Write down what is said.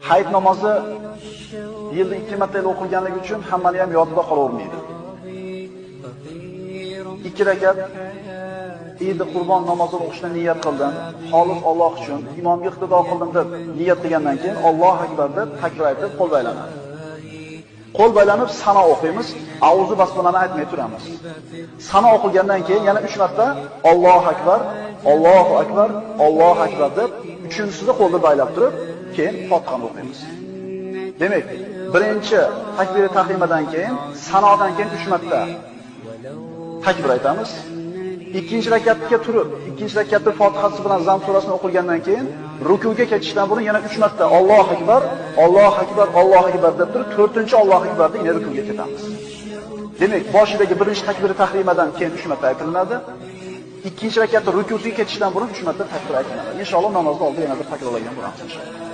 Hayit namozi yilda 2 marta o'qilganligi uchun hammani ham yodida qolavermaydi. 2 rakat Eid Qurbon namozini o'qishni niyat qildim. Xolis Alloh uchun imomga iqtido qildim deb niyat qilgandan keyin Allohu akbar deb takbir aytib qo'l baylanadi. Qo'l baylanib sana o'qiymiz, auzu basmalani aytmay turamiz. Sana o'qilgandan keyin yana 3 marta Allohu akbar, Allohu akbar, Allohu akbar deb uchinchisida qo'lni baylab turib, keyin Fotihani o'qiymiz. Demak, birinchi takbiri tahrimadan keyin sanodan keyin 3 marta takbir aytamiz. Ikkinchi rakatga turib, ikkinchi rakatda Fotihasi bilan Zam surasini o'qilgandan keyin rukuga ketishdan burun yana 3 marta Allohu akbar, Allohu akbar, Allohu akbar deb turib, 4-chi Allohu akbarda yana rukuga ketamiz. Demak, boshidagi birinchi takbiri tahrimadan keyin 3 marta aytiladi. Ikkinchi rakatda rukuga ketishdan burun 3 marta takbir aytiladi. Inshaalloh namozda oldin yana bir takrorlagan bo'lamiz inshaalloh.